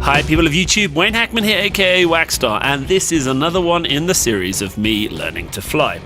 Hi people of YouTube, Wayne Hackman here, aka Whackstar, and this is another one in the series of me learning to fly.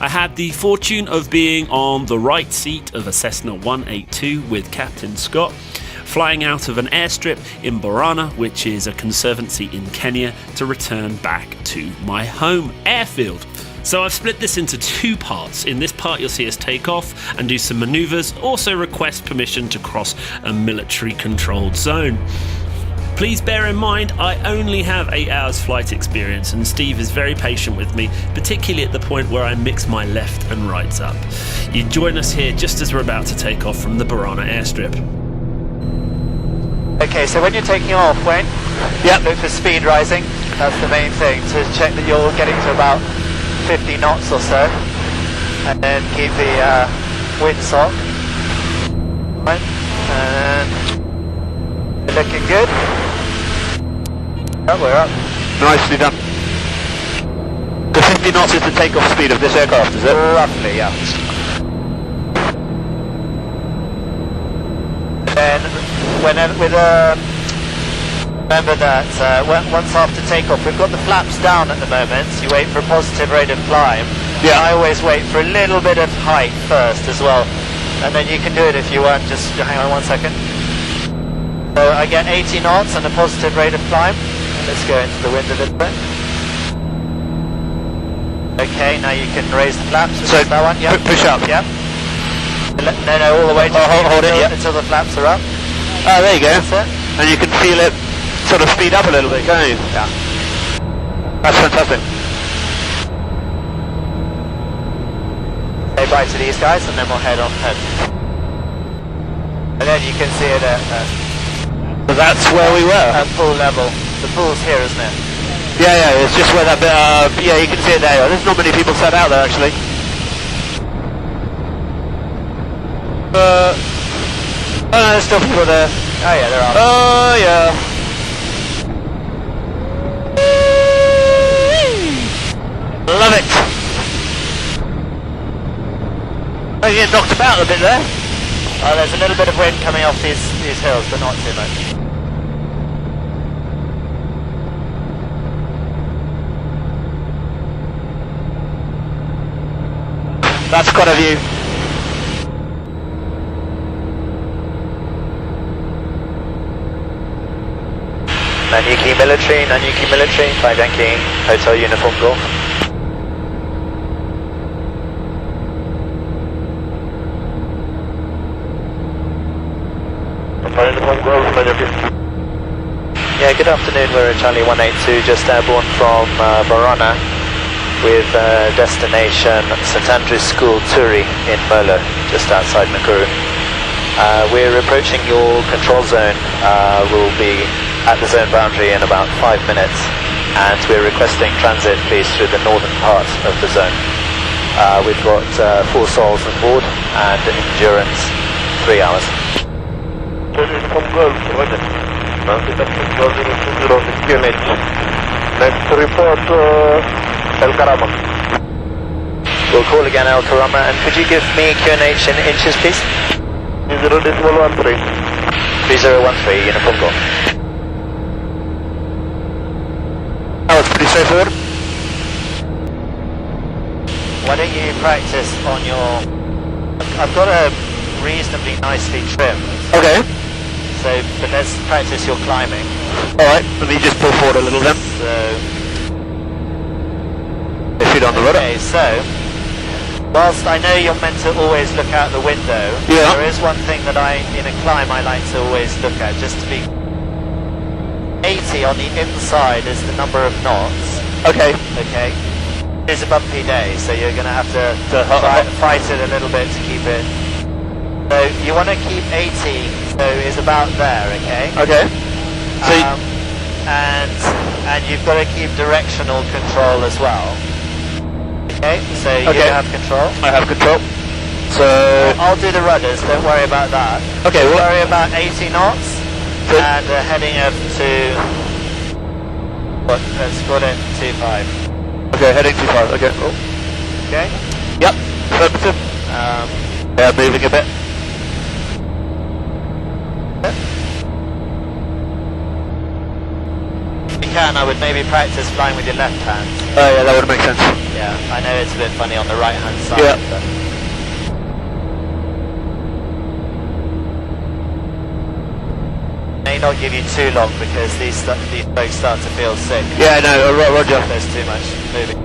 I had the fortune of being on the right seat of a Cessna 182 with Captain Scott, flying out of an airstrip in Borana, which is a conservancy in Kenya, to return back to my home airfield. So I've split this into two parts. In this part you'll see us take off and do some maneuvers, also request permission to cross a military controlled zone. Please bear in mind, I only have 8 hours flight experience and Steve is very patient with me, particularly at the point where I mix my left and rights up. You join us here just as we're about to take off from the Borana airstrip. Okay, so when you're taking off, Wayne, look for speed rising. That's the main thing, to check that you're getting to about 50 knots or so. And then keep the windsock. Right, and looking good. Oh, we're up. Nicely done. The 50 knots is the takeoff speed of this aircraft, is it? Roughly, yeah. And then remember that once after takeoff, we've got the flaps down at the moment. You wait for a positive rate of climb. Yeah. I always wait for a little bit of height first as well. And then you can do it if you want. Just hang on 1 second. So I get 80 knots and a positive rate of climb. Let's go into the wind a little bit. Okay, now you can raise the flaps. So that one, yeah. Push up. Yeah. No, all the way. Hold it, yeah. Until the flaps are up. Oh, there you go. That's it. And you can feel it sort of speed up a little bit, can't you? Yeah. That's fantastic. Say bye to these guys and then we'll head on. And then you can see it at That's where we were. At pool level. The pool's here, isn't it? Yeah, it's just where that bit yeah, you can see it there. There's not many people set out there, actually. Oh, no, there's still people there. Oh yeah, there are. Oh, yeah. Love it. Oh, you get knocked about a bit there. Oh, there's a little bit of wind coming off these hills, but not too much. That's quite a view. Nanyuki military, 5 Yankee, Hotel Uniform Golf. Yeah, good afternoon, we're at Charlie 182, just airborne from Borana with destination St Andrew's School, Turi in Molo, just outside Nakuru. We're approaching your control zone, we'll be at the zone boundary in about 5 minutes, and we're requesting transit please through the northern part of the zone. We've got 4 souls on board and endurance 3 hours. Next report, El Karama. We'll call again El Karama, and could you give me QNH in inches please? 0.13. 3013, Uniform Golf. Oh, it's pretty straightforward. Why don't you practice on your... I've got a reasonably nicely trimmed. Okay. So, but let's practice your climbing. Alright, let me just pull forward a little then. So... Feet on the rudder. Okay, so... Whilst I know you're meant to always look out the window, there is one thing that in a climb I like to always look at, just to be... 80 on the inside is the number of knots. Okay. Okay. It's a bumpy day, so you're going to have to fight it a little bit to keep it. So you want to keep 80, so is about there, okay? Okay. So and you've got to keep directional control as well. Okay, so you have control. I have control. So I'll do the rudders, don't worry about that. Okay, well, worry about 80 knots and heading up to let's call it 25. Okay, heading 25, okay. Oh. Okay? Yep, affirmative. Yeah, moving a bit. can, I would maybe practice flying with your left hand. Oh yeah, that would make sense. Yeah, I know it's a bit funny on the right hand side. Yeah. But may not give you too long because these folks start to feel sick. Yeah, no, roger. There's too much moving.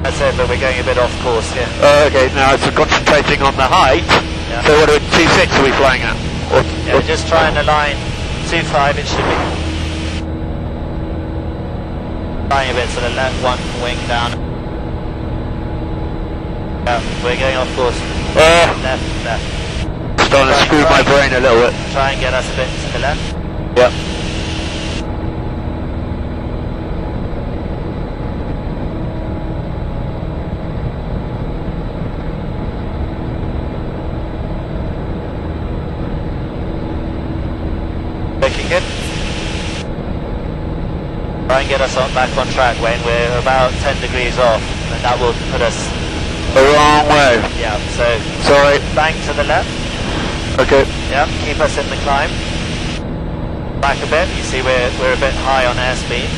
That's it, but we're going a bit off course here. Okay, now it's concentrating on the height. Yeah. So what are 2.6 are we flying at? Yeah, just try and align 2.5 it should be. Flying a bit to the left, one wing down. Yeah, we're going off course. Left. Starting to screw my brain a little bit. Try and get us a bit to the left. Yeah. Looking good. Try and get us back on track, Wayne. We're about 10 degrees off, and that will put us The wrong way. Yeah, so Sorry. bank to the left. Okay. Yeah, keep us in the climb. Back a bit. You see we're a bit high on airspeed.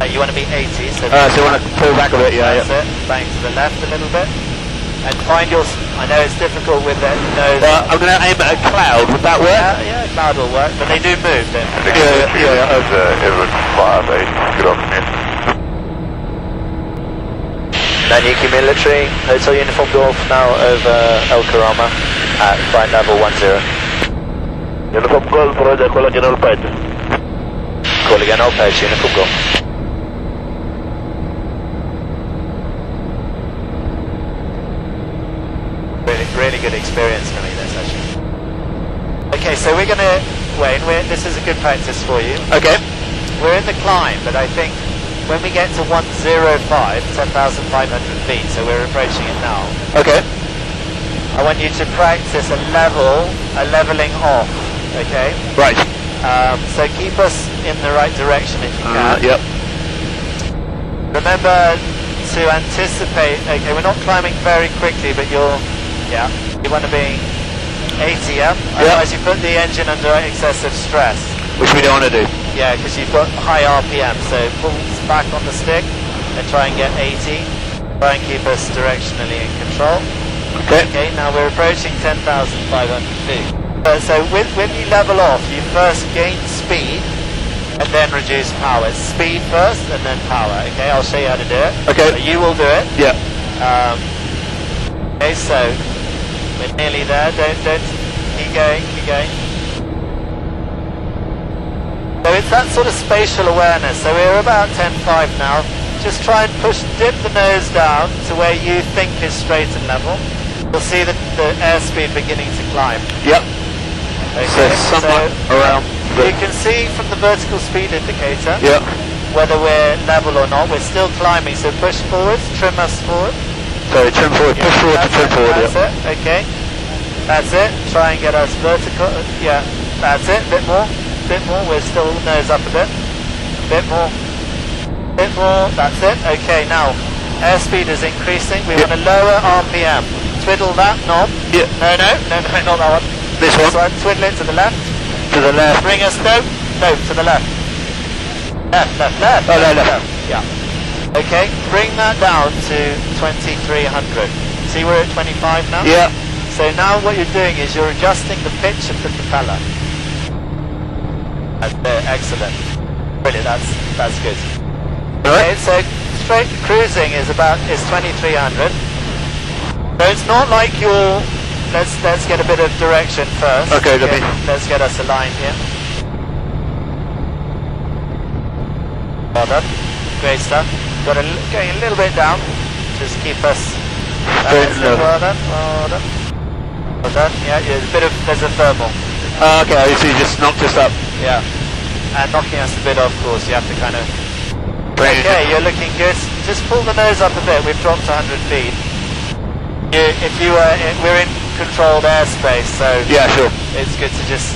You want to be 80, so So you want to pull back a bit, yeah. that's it. Bank to the left a little bit. And find your... I know it's difficult with the nose. Well, I'm going to aim at a cloud. Would that work? Yeah, cloud will work, but they do move, don't they? Yeah. Everett 5-8, good afternoon. Naniki Military, Hotel Uniform Golf now over El Karama at flight level 10. Uniform Golf, Roger, call again all page. Call again, all page, Uniform Golf. Really good experience for me, this actually. Okay, so we're going to, Wayne, this is a good practice for you. Okay. We're in the climb, but I think when we get to 105, 10,500 feet, so we're approaching it now, Okay. I want you to practice a leveling off, okay? Right. So keep us in the right direction if you can. Yep. Remember to anticipate, okay, we're not climbing very quickly, but you want to be 80, yeah? Otherwise you put the engine under excessive stress. Which we don't want to do. Yeah, because you've got high RPM, so pull back on the stick and try and get 80. Try and keep us directionally in control. Okay. Okay, now we're approaching 10,500 feet. So when you level off, you first gain speed and then reduce power. It's speed first and then power, okay? I'll show you how to do it. Okay. You will do it. Yeah. Okay, so we're nearly there. Don't keep going. So it's that sort of spatial awareness. So we're about 10.5 now. Just try and dip the nose down to where you think is straight and level. You'll see the airspeed beginning to climb. Yep. Okay, So somewhat around you can see from the vertical speed indicator Yep. whether we're level or not. We're still climbing, so push forward, trim us forward. So trim forward, push forward to trim forward, That's it, okay. That's it, try and get us vertical, yeah, that's it, bit more, we're still nose up a bit, bit more, that's it, okay, now, airspeed is increasing, we want to lower RPM, twiddle that knob, Yeah. no, not that one, This one? twiddle it to the left, To the left. bring us, no, to the left, left, Oh, left. yeah. Okay, bring that down to 2300. See we're at 25 now? Yeah. So now what you're doing is you're adjusting the pitch of the propeller. That's it, excellent. Brilliant, that's good. Okay, so straight cruising is 2300. So it's not like you're, let's get a bit of direction first. Okay, let's get us aligned here. Well done, great stuff. Going a little bit down, just keep us. Well done. Yeah, there's a thermal. Okay, so you just knocked us up. Yeah, and knocking us a bit off course. You have to kind of. Brilliant. Okay, you're looking good. Just pull the nose up a bit. We've dropped 100 feet. We're in controlled airspace, so Yeah, sure. it's good to just.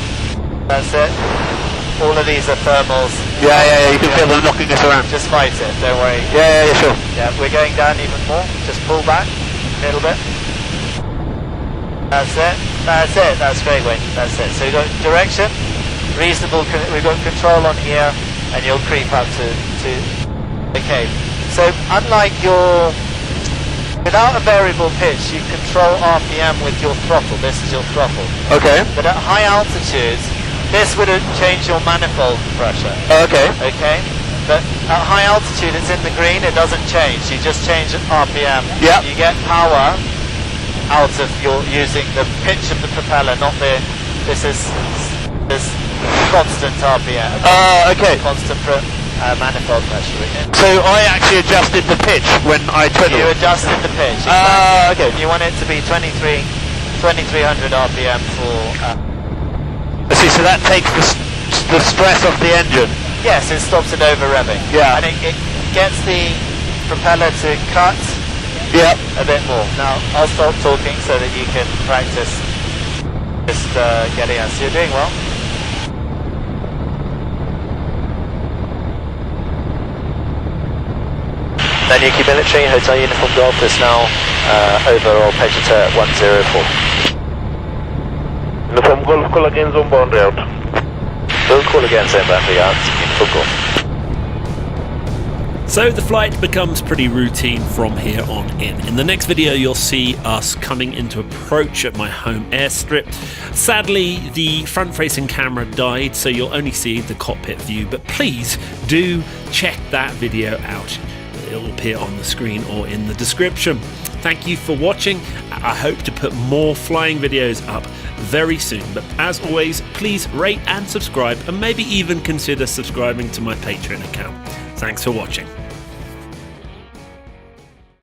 That's it. all of these are thermals. Yeah, you can feel them knocking us around. Just fight it, don't worry. Yeah, sure. Yeah, we're going down even more. Just pull back a little bit. That's it. That's straight wind. That's it. So we've got direction, reasonable. We've got control on here, and you'll creep up to. Okay. So unlike without a variable pitch, you control RPM with your throttle. This is your throttle. Okay. But at high altitudes, this would change your manifold pressure. Okay. Okay. But at high altitude, it's in the green. It doesn't change. You just change RPM. Yeah. You get power out of using the pitch of the propeller, not this constant RPM. Okay. Constant manifold pressure. So I actually adjusted the pitch when I twiddled. You adjusted the pitch. Okay. You want it to be 2300 RPM for. I see. So that takes the stress off the engine. Yes, it stops it over revving. Yeah. And it gets the propeller to cut. Yep. A bit more. Now I'll stop talking so that you can practice just getting us. You're doing well. Yankee Military, Hotel Uniform Golf is now over Alpeggitor 104. Uniform Golf, call again, zone boundary out. Will call again, zone boundary out, Uniform Golf. So the flight becomes pretty routine from here on in. In the next video you'll see us coming into approach at my home airstrip. Sadly the front facing camera died, so you'll only see the cockpit view, but please do check that video out. It'll appear on the screen or in the description. Thank you for watching. I hope to put more flying videos up very soon, but as always please rate and subscribe, and maybe even consider subscribing to my Patreon account. Thanks for watching.